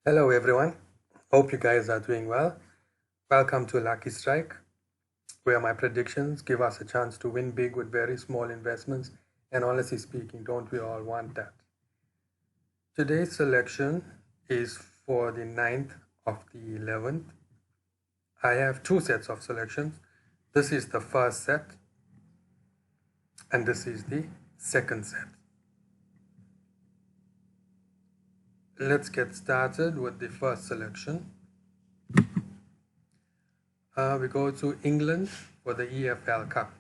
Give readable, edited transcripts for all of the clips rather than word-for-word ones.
Hello everyone, hope you guys are doing well. Welcome to Lucky Strike, where my predictions give us a chance to win big with very small investments, and honestly speaking, don't we all want that? Today's selection is for the 9th of the 11th. I have two sets of selections. This is the first set, and this is the second set. Let's get started with the first selection. We go to England for the EFL Cup.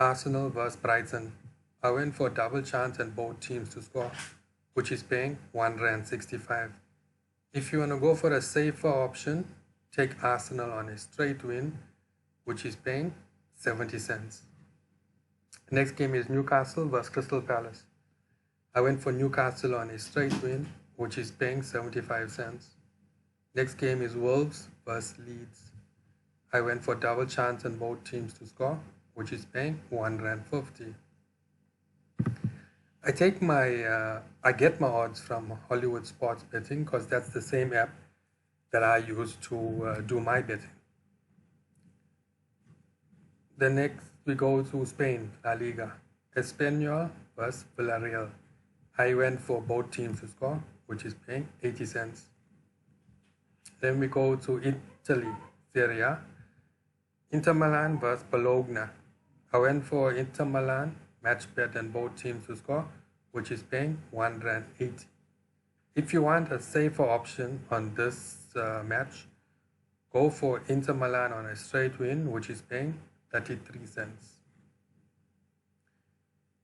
Arsenal vs Brighton. I went for double chance and both teams to score, which is paying 1 rand 65. If you want to go for a safer option, take Arsenal on a straight win, which is paying 70 cents. Next game is Newcastle vs Crystal Palace. I went for Newcastle on a straight win, which is paying 75 cents. Next game is Wolves vs Leeds. I went for double chance and both teams to score, which is paying 1 rand 50. I get my odds from Hollywood Sports Betting because that's the same app that I use to do my betting. Then next we go to Spain, La Liga. Espanyol vs Villarreal. I went for both teams to score, which is paying 80 cents. Then we go to Italy, Serie A. Inter Milan vs Bologna. I went for Inter Milan, match bet and both teams to score, which is paying 1 rand 80. If you want a safer option on this match, go for Inter Milan on a straight win, which is paying 33 cents.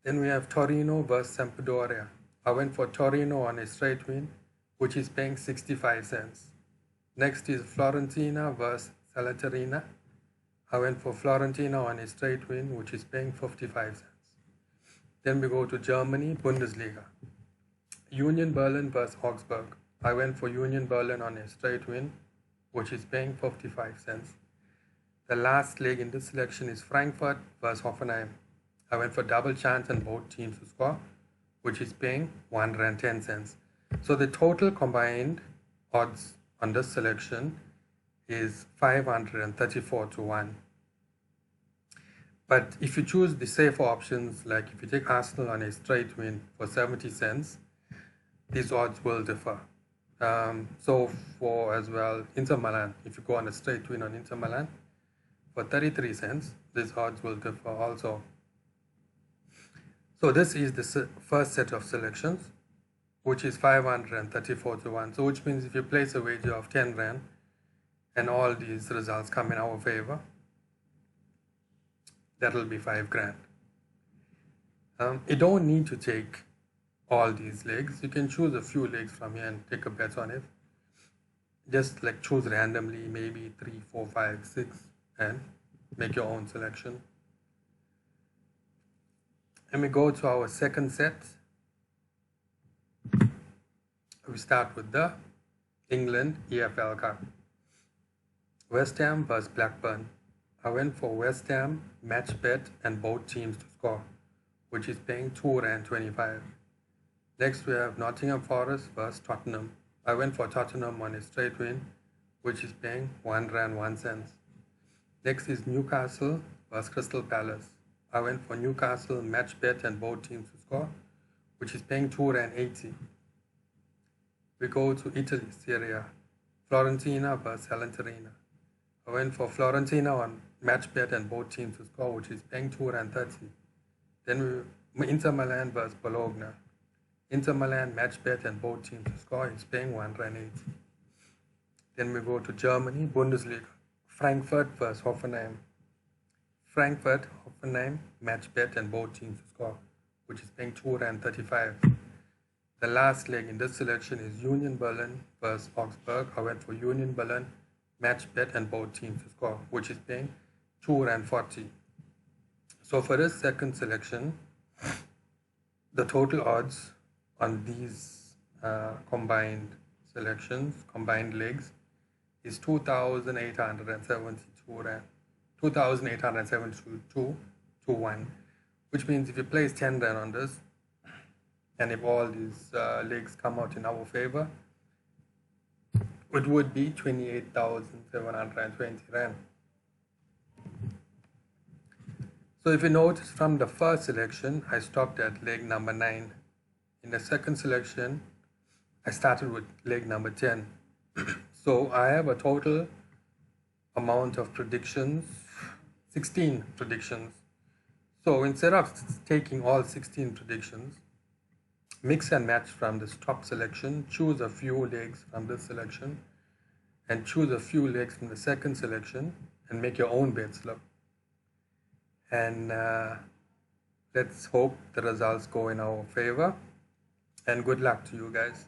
Then we have Torino vs Sampdoria. I went for Torino on a straight win, which is paying 65 cents. Next is Fiorentina vs Salernitana. I went for Fiorentina on a straight win, which is paying 55 cents. Then we go to Germany, Bundesliga. Union Berlin vs Augsburg. I went for Union Berlin on a straight win, which is paying 55 cents. The last leg in this selection is Frankfurt vs Hoffenheim. I went for double chance and both teams to score, which is paying 1 rand 10 cents. So the total combined odds on this selection is 534 to 1. But if you choose the safer options, like if you take Arsenal on a straight win for 70 cents, these odds will differ. So for as well, Inter Milan, if you go on a straight win on Inter Milan for 33 cents, these odds will differ also. So this is the first set of selections, which is 534 to 1. So which means if you place a wager of 10 rand and all these results come in our favor, that will be 5 grand. You don't need to take all these legs. You can choose a few legs from here and take a bet on it. Just like choose randomly, maybe 3, 4, 5, 6, and make your own selection. And we go to our second set. We start with the England EFL Cup. West Ham vs Blackburn. I went for West Ham, match bet and both teams to score, which is paying 2 rand 25. Next we have Nottingham Forest vs Tottenham. I went for Tottenham on a straight win, which is paying 1 rand 1 cent. Next is Newcastle vs Crystal Palace. I went for Newcastle, match bet and both teams to score, which is paying 2 rand 80. We go to Italy, Serie A. Fiorentina vs Salernitana. I went for Fiorentina on match bet and both teams to score, which is paying 2 rand 30. Then we Inter Milan vs Bologna. Inter Milan match bet and both teams to score is paying 1 rand 80. Then we go to Germany, Bundesliga. Frankfurt vs Hoffenheim. Frankfurt, Hoffenheim match bet and both teams to score, which is paying 2 rand 35. The last leg in this selection is Union Berlin vs Augsburg. I went for Union Berlin, match bet and both teams to score, which is paying 2 rand 40. So for this second selection, the total odds on these combined selections, combined legs, is 2,872 rand, 2,872 to 1, which means if you place 10 rand on this, and if all these legs come out in our favor, it would be 28,720 Rand. So if you notice from the first selection, I stopped at leg number 9. In the second selection, I started with leg number 10. So I have a total amount of predictions, 16 predictions. So instead of taking all 16 predictions, mix and match from this top selection, choose a few legs from this selection, and choose a few legs from the second selection, and make your own bet slip. And let's hope the results go in our favor. And good luck to you guys.